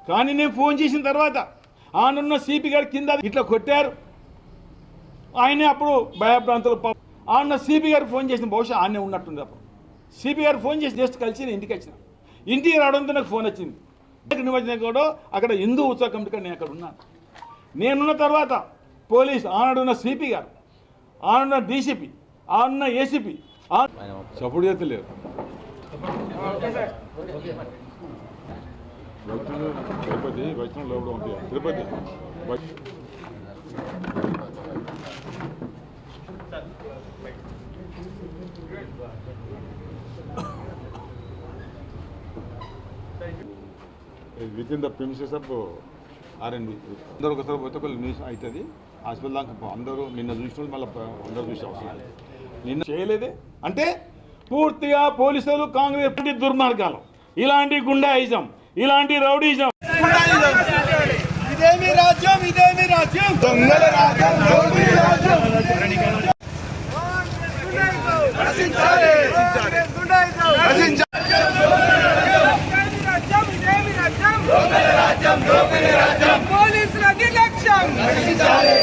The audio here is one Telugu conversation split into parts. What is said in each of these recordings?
కానీ నేను ఫోన్ చేసిన తర్వాత ఆనున్న సిపి గారి కింద ఇట్లా కొట్టారు. ఆయనే అప్పుడు భయభ్రాంతులు ఆన్న సిపి గారు ఫోన్ చేసిన, బహుశా ఆయనే ఉన్నట్టుంది. అప్పుడు సిపి గారు ఫోన్ చేసి జస్ట్ కలిసి నేను ఇంటికి వచ్చిన. ఇంటికి రావడంతో నాకు ఫోన్ వచ్చింది. నిమజ్జనం కూడా అక్కడ హిందూ ఉత్సవ కమిటీ నేను అక్కడ ఉన్నాను. నేనున్న తర్వాత పోలీస్ ఆనాడున్న సిపి గారు, ఆనున్న డీసీపీ, ఆనున్న ఏసీపీ సపోర్ట్ చేస్తలేరు. తిరుపతి వైష్ణవ లోపల ఉంటాయి. Tirupati with in the premises of ఆర్ఎండ్బి. అందరూ ఒకసారి పోతే ఒకళ్ళు న్యూస్ అవుతుంది. హాస్పిటల్ దాకా అందరూ నిన్న చూసిన మళ్ళీ అందరూ చూసే అవసరం లేదు. నిన్న చేయలేదే అంటే పూర్తిగా పోలీసులు కాంగ్రెస్ దుర్మార్గాలు, ఇలాంటి గుండాయిజం, ఇలాంటి రౌడీజం. ఇదేమి రాజ్యం, ఇదేమి రాజ్యం, దొంగల రాజ్యం, దోపిడీ రాజ్యం. రచించాలి, రచించాలి. దొంగల రాజ్యం, దోపిడీ రాజ్యం. పోలీసుల నిర్లక్ష్యం రచించాలి.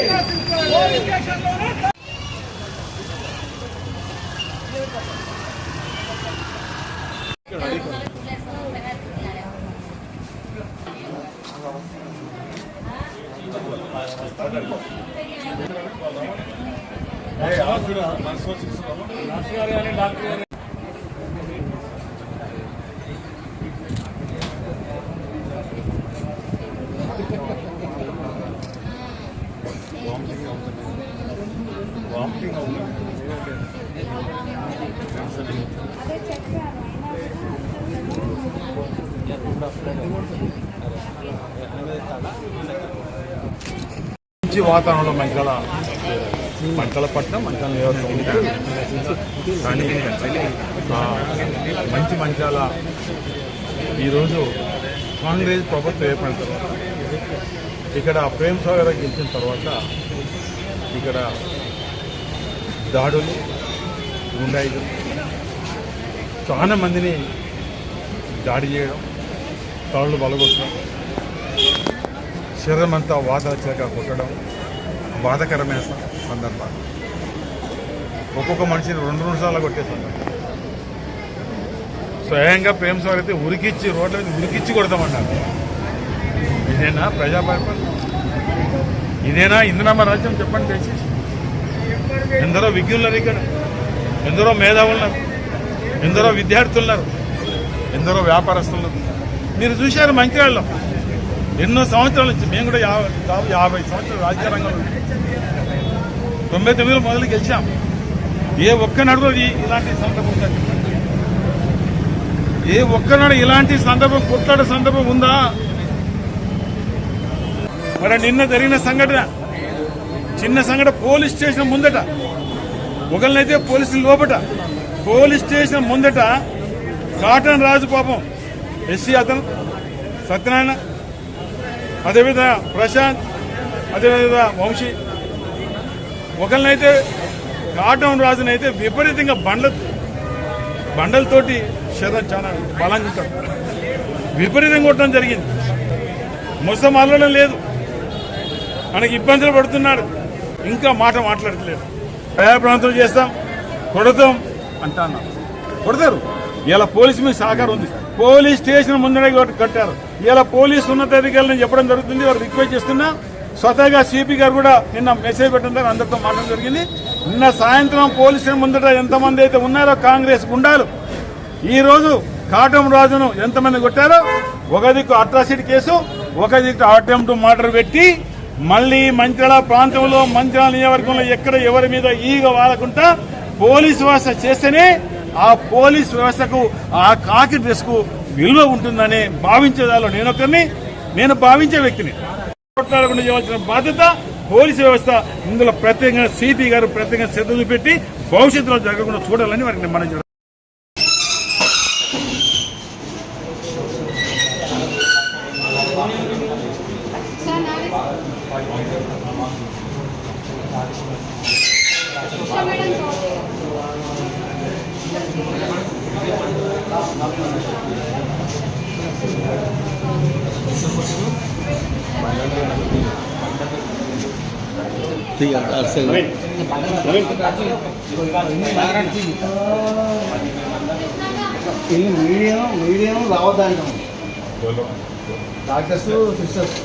మంచి వాతావరణంలో మంచాలపట్నం మంచాల నియోజకవర్గం కానీ మంచి మంచాల ఈరోజు కాంగ్రెస్ ప్రభుత్వం ఏర్పడిన తర్వాత ఇక్కడ ప్రేమ్ సాగర్ గెలిచిన తర్వాత ఇక్కడ దాడులు, గుండాయిలు, చాలా మందిని దాడి చేయడం, తాళ్ళు బలగొట్టడం, శరీరం అంతా వాతల చేక కొట్టడం బాధకరమైన సందర్భాలు. ఒక్కొక్క మనిషిని 2 సార్లు కొట్టే సందర్భం. స్వయంగా ప్రేమ సాగర్ అయితే ఉరికిచ్చి రోడ్ల మీద ఉరికిచ్చి కొడతామన్నారు. ఇదేనా ప్రజాపరిపాలన? ఇదేనా ఇందిరమ్మ రాజ్యం? చెప్పండి దయచేసి. ఎందరో విజ్ఞులున్నారు ఇక్కడ, ఎందరో మేధావులున్నారు, ఎందరో విద్యార్థులున్నారు, ఎందరో వ్యాపారస్తులున్నారు. మీరు చూశారు మంచిర్యాలలో ఎన్నో సంవత్సరాల నుంచి, మేము కూడా 50 సంవత్సరాలు రాజకీయ రంగంలో 99లో మొదలు గెలిచాం. ఏ ఒక్కనాడు ఇలాంటి సందర్భం ఉందా చెప్పండి? ఏ ఒక్కనాడు ఇలాంటి సందర్భం, కొట్లాడే సందర్భం ఉందా? మరి నిన్న జరిగిన సంఘటన, చిన్న సంఘటన, పోలీస్ స్టేషన్ ముందట ఒకళ్ళనైతే పోలీసులు లోపట, పోలీస్ స్టేషన్ ముందట కాటన్ రాజు పాపం ఎస్సీ, అతను సత్యనారాయణ, అదేవిధంగా ప్రశాంత్, అదేవిధంగా వంశీ, ఒకళ్ళనైతే కాటన్ రాజునైతే విపరీతంగా బండలతోటి శరీరం చాలా బలంగా ఉంటాడు, విపరీతంగా కొట్టడం జరిగింది. మొత్తం అల్లడం లేదు, మనకి ఇబ్బందులు పడుతున్నాడు, ఇంకా మాట్లాడట్లేదు. భయప్రాంతం చేస్తాం, కొడతాం అంటా అన్నారు. కొడతారు. ఇలా పోలీసు మీద సహకారం ఉంది. పోలీస్ స్టేషన్ ముందరే కట్టారు. ఇలా పోలీసు ఉన్నతాధికారులను చెప్పడం జరుగుతుంది. వారు రిక్వెస్ట్ చేస్తున్నా, స్వతహాగా సిపి గారు కూడా నిన్న మెసేజ్ పెట్టడం అందరితో మాట్లాడడం జరిగింది. నిన్న సాయంత్రం పోలీస్ స్టేషన్ ముందట ఎంతమంది అయితే ఉన్నారో కాంగ్రెస్ గుండాలు, ఈరోజు కాటం రాజును ఎంతమంది కొట్టారో, ఒక దిక్కు అట్రాసిటీ కేసు, ఒక దిక్కు అటెంప్ట్ మర్డర్ పెట్టి మళ్ళీ మంచిర్యాల ప్రాంతంలో, మంచిర్యాల నియోజకవర్గంలో ఎక్కడ ఎవరి మీద ఈగ వాడకుండా పోలీసు వ్యవస్థ చేస్తేనే ఆ పోలీస్ వ్యవస్థకు, ఆ కాకి డ్రెస్ కు విలువ ఉంటుందని భావించేదాలో నేను భావించే వ్యక్తిని. కొట్లాడకుండా చేయవలసిన బాధ్యత పోలీసు వ్యవస్థ. ఇందులో ప్రత్యేకంగా సిపి గారు ప్రత్యేకంగా శ్రద్ధ చూపెట్టి భవిష్యత్తులో జరగకుండా చూడాలని వారికి మనం Gracias. మీడియం రావద్దంటాం డాక్టర్స్ సిస్టర్స్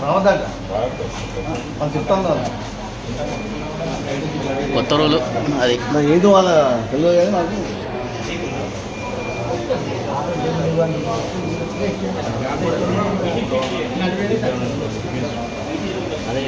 రావద్దట వాళ్ళు చెప్తాం కదా కొత్త రోజు అది ఏదో వాళ్ళ తెలియదు కానీ నాకు అదే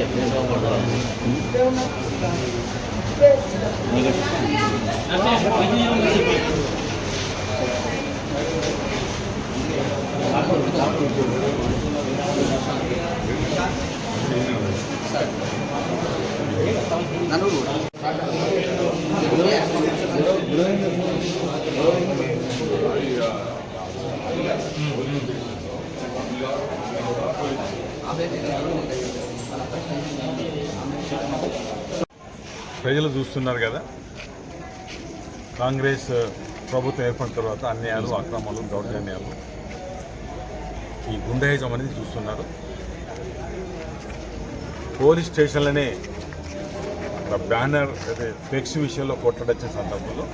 ప్రజలు చూస్తున్నారు కదా, కాంగ్రెస్ ప్రభుత్వం ఏర్పడిన తర్వాత అన్యాయాలు, అక్రమాలు, దౌర్జన్యాలు, ఈ గుండాయిజం అనేది చూస్తున్నారు. పోలీస్ స్టేషన్లనే బ్యానర్ అదే ఫ్లెక్స్ విషయంలో కొట్టడొచ్చిన సందర్భంలో,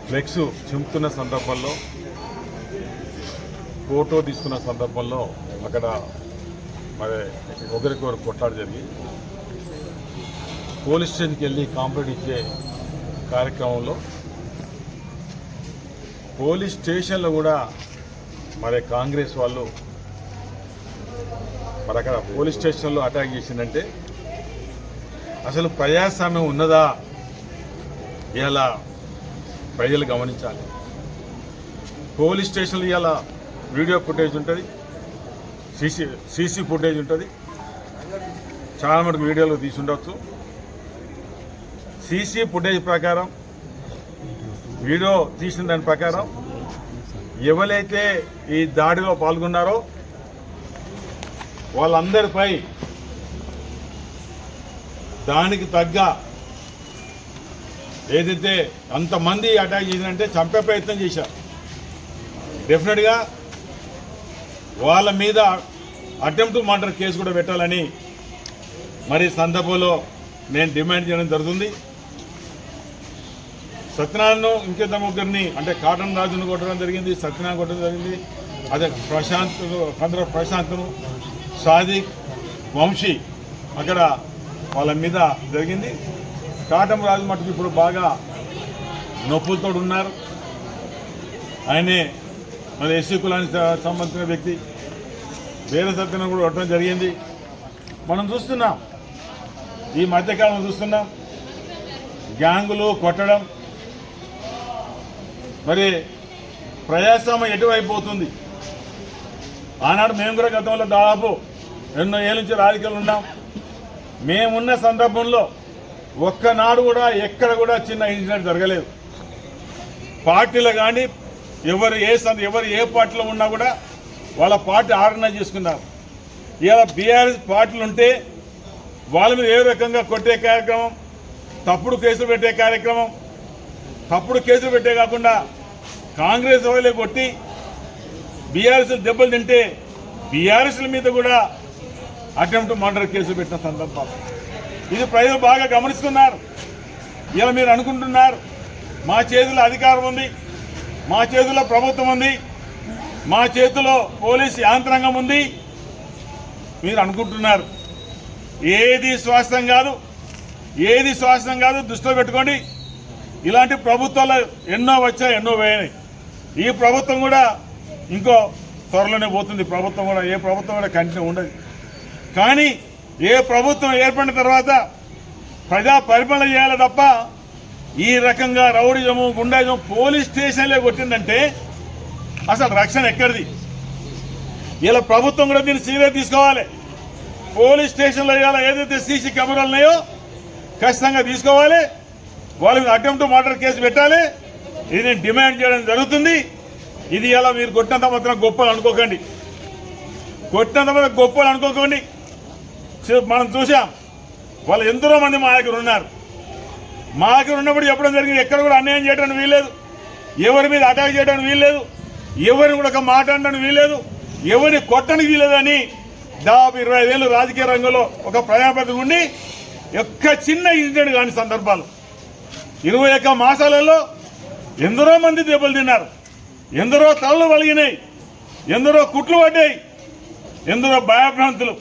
ఫ్లెక్స్ చింపుతున్న సందర్భంలో, ఫోటో తీసుకున్న సందర్భంలో అక్కడ మరి ఒకరికొకరు కొట్లాడ జరిగి పోలీస్ స్టేషన్కి వెళ్ళి కాంప్లైంట్ ఇచ్చే కార్యక్రమంలో పోలీస్ స్టేషన్లో కూడా మరి కాంగ్రెస్ వాళ్ళు మరి అక్కడ పోలీస్ స్టేషన్లో అటాక్ చేసిందంటే అసలు ప్రజాస్వామ్యం ఉన్నదా ఇలా ప్రజలు గమనించాలి. పోలీస్ స్టేషన్లో ఇలా వీడియో ఫుటేజ్ ఉంటుంది, సీసీ ఫుటేజ్ ఉంటుంది, చాలా మటుకు వీడియోలో తీసి ఉండవచ్చు. సీసీ ఫుటేజ్ ప్రకారం, వీడియో తీసిన దాని ప్రకారం ఎవరైతే ఈ దాడిలో పాల్గొన్నారో వాళ్ళందరిపై దానికి తగ్గ ఏదైతే అంతమంది అటాక్ చేసినంటే చంపే ప్రయత్నం చేశారు. డెఫినెట్గా వాళ్ళ మీద అటెంప్ట్ మర్డర్ కేసు కూడా పెట్టాలని మరి సందర్భంలో నేను డిమాండ్ చేయడం జరుగుతుంది. సత్యనారాయణను ఇంకిద్దరు ముగ్గురిని అంటే కాటన్ రాజును కొట్టడం జరిగింది, సత్యనారాయణ కొట్టడం జరిగింది, అదే ప్రశాంత్ను, సాదిక్, వంశీ అక్కడ వాళ్ళ మీద జరిగింది. కాటన్ రాజు మటుకు ఇప్పుడు బాగా నొప్పులతో ఉన్నారు. ఆయనే మరి ఎస్సీ కులానికి సంబంధించిన వ్యక్తి. వేరే సత్యనారాయణ కూడా కొట్టడం జరిగింది. మనం చూస్తున్నాం, ఈ మధ్యకాలంలో చూస్తున్నాం గ్యాంగులు కొట్టడం. మరి ప్రజాస్వామ్యం ఎటువైపు పోతుంది? ఆనాడు మేము కూడా గతంలో దాదాపు ఎన్నో ఏళ్ళ నుంచి రాజకీయాలు ఉన్నాం. మేమున్న సందర్భంలో ఒక్కనాడు కూడా ఎక్కడ కూడా చిన్న ఇన్సిడెంట్ జరగలేదు. పార్టీలో కానీ ఎవరు ఏ పార్టీలో ఉన్నా కూడా వాళ్ళ పార్టీ ఆర్గనైజ్ చేసుకున్నారు. ఇలా బీఆర్ఎస్ పార్టీలు ఉంటే వాళ్ళ మీద ఏ రకంగా కొట్టే కార్యక్రమం, తప్పుడు కేసులు పెట్టే కార్యక్రమం, తప్పుడు కేసులు పెట్టే కాకుండా కాంగ్రెస్ వాళ్ళే కొట్టి బీఆర్ఎస్ దెబ్బలు తింటే బీఆర్ఎస్ల మీద కూడా అటెంప్ట్ మర్డర్ కేసు పెట్టిన సందర్భం. ఇది ప్రజలు బాగా గమనిస్తున్నారు. ఇలా మీరు అనుకుంటున్నారు మా చేతిలో అధికారం ఉంది, మా చేతిలో ప్రభుత్వం ఉంది, మా చేతిలో పోలీసు యాంత్రాంగం ఉంది మీరు అనుకుంటున్నారు. ఏది శాశ్వతం కాదు, దృష్టిలో పెట్టుకోండి. ఇలాంటి ప్రభుత్వాలు ఎన్నో వచ్చాయి, ఎన్నో పోయినాయి. ఈ ప్రభుత్వం కూడా ఇంకో త్వరలోనే పోతుంది. ప్రభుత్వం కూడా ఏ ప్రభుత్వం కూడా కంటిన్యూ ఉండదు. కానీ ఏ ప్రభుత్వం ఏర్పడిన తర్వాత ప్రజా పరిపాలన చేయాలి తప్ప ఈ రకంగా రౌడీజము, గుండాయిజం పోలీస్ స్టేషన్లే కొట్టిందంటే అసలు రక్షణ ఎక్కడిది? ఇలా ప్రభుత్వం కూడా దీన్ని సీరియస్ తీసుకోవాలి. పోలీస్ స్టేషన్లో ఇలా ఏదైతే సీసీ కెమెరాలు ఉన్నాయో ఖచ్చితంగా తీసుకోవాలి. వాళ్ళ మీద అటెంప్ట్ మర్డర్ కేసు పెట్టాలి. ఇది నేను డిమాండ్ చేయడం జరుగుతుంది. ఇది ఇలా మీరు కొట్టినంత మాత్రం గొప్పలు అనుకోకండి, మనం చూసాం వాళ్ళు ఎంతో మంది మా దగ్గర ఉన్నారు. మా దగ్గర ఉన్నప్పుడు చెప్పడం జరిగింది ఎక్కడ కూడా అన్యాయం చేయడానికి వీల్లేదు, ఎవరి మీద అటాక్ చేయడానికి వీల్లేదు, ఎవరిని కూడా ఒక మాట అనడానికి వీల్లేదు, ఎవరిని కొట్టడానికి వీల్లేదు అని దాదాపు 25 ఏళ్ళు రాజకీయ రంగంలో ఒక ప్రజాప్రతినిధి ఉండి ఒక్క చిన్న ఇన్సిడెంట్ కాని సందర్భాలు 21 మాసాలలో ఎందరో మంది దెబ్బలు తిన్నారు, ఎందరో తలలు వలిగినాయి, ఎందరో కుట్లు పడ్డాయి, ఎందరో భయభ్రాంతులు.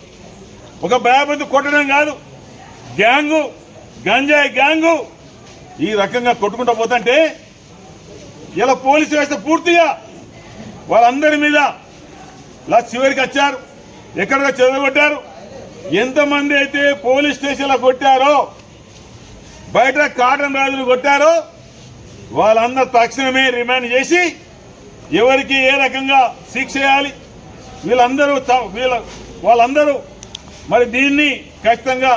ఒక భయభ్రాంతి కొట్టడం కాదు, గ్యాంగు గంజాయి గ్యాంగు ఈ రకంగా కొట్టుకుంటూ పోతుంటే ఇలా పోలీసు వ్యవస్థ పూర్తిగా వాళ్ళందరి మీద చివరికి వచ్చారు. ఎక్కడో చెదగొట్టారు. ఎంతమంది అయితే పోలీస్ స్టేషన్లో కొట్టారో, బయట కాటన్ రాజులు కొట్టారో వాళ్ళందరూ తక్షణమే రిమాండ్ చేసి ఎవరికి ఏ రకంగా శిక్ష చేయాలి, వాళ్ళందరూ మరి దీన్ని ఖచ్చితంగా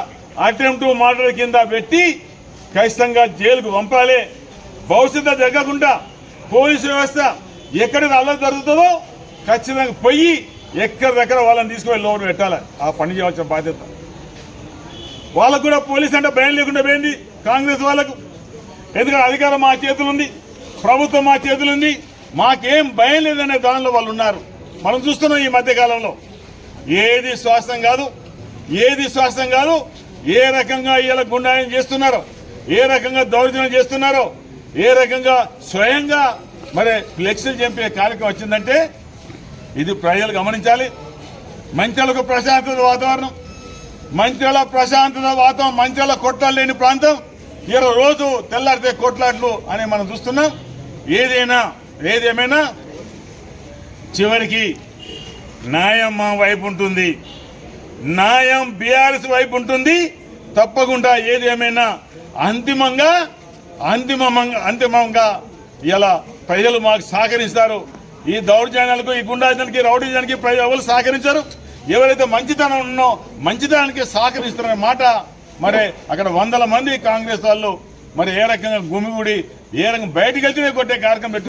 అటెంప్ట్ మర్డర్ కింద పెట్టి ఖచ్చితంగా జైలుకు పంపాలి. భవిష్యత్తు జరగకుండా పోలీసు వ్యవస్థ ఎక్కడ అల్లరి జరుగుతుందో ఖచ్చితంగా పోయి ఎక్కడిదక్కడ వాళ్ళని తీసుకువెళ్ళి లోపల పెట్టాలి. ఆ పని చేయవలసిన బాధ్యత వాళ్ళకు కూడా. పోలీస్ అంటే భయం లేకుండా పోయింది కాంగ్రెస్ వాళ్ళకు. ఎందుకంటే అధికారం మా చేతులు ఉంది, ప్రభుత్వం మా చేతులు ఉంది, మాకేం భయం లేదనే దానిలో వాళ్ళు ఉన్నారు. మనం చూస్తున్నాం ఈ మధ్యకాలంలో ఏది స్వాస్థ్యం కాదు, ఏ రకంగా ఇలా గుండాయం చేస్తున్నారో, ఏ రకంగా దౌర్జన్యం చేస్తున్నారో, ఏ రకంగా స్వయంగా మరి ఫ్లెక్సీలు చంపే కార్యక్రమం వచ్చిందంటే ఇది ప్రజలు గమనించాలి. మంచిర్యాలకు ప్రశాంతత వాతావరణం, మంచిర్యాల కొట్లాలు లేని ప్రాంతం. రోజు తెల్లారితే కొట్లాట్లు అని మనం చూస్తున్నాం. ఏదేమైనా చివరికి న్యాయం మా వైపు ఉంటుంది, న్యాయం బీఆర్ఎస్ వైపు ఉంటుంది. తప్పకుండా ఏదేమైనా అంతిమంగా ఇలా ప్రజలు మాకు సహకరిస్తారు. ఈ దౌర్జన్యాలకు, ఈ గుండాజానికి, రౌడీజానికి ప్రజలు ఎవరు సహకరించారు. ఎవరైతే మంచితనం ఉన్నో మంచితనానికి సహకరిస్తారనే మాట మరి అక్కడ వందల మంది కాంగ్రెస్ వాళ్ళు మరి ఏ రకంగా గుమిగూడి ఏ రకంగా బయటకు వెళ్తే కొట్టే కార్యక్రమం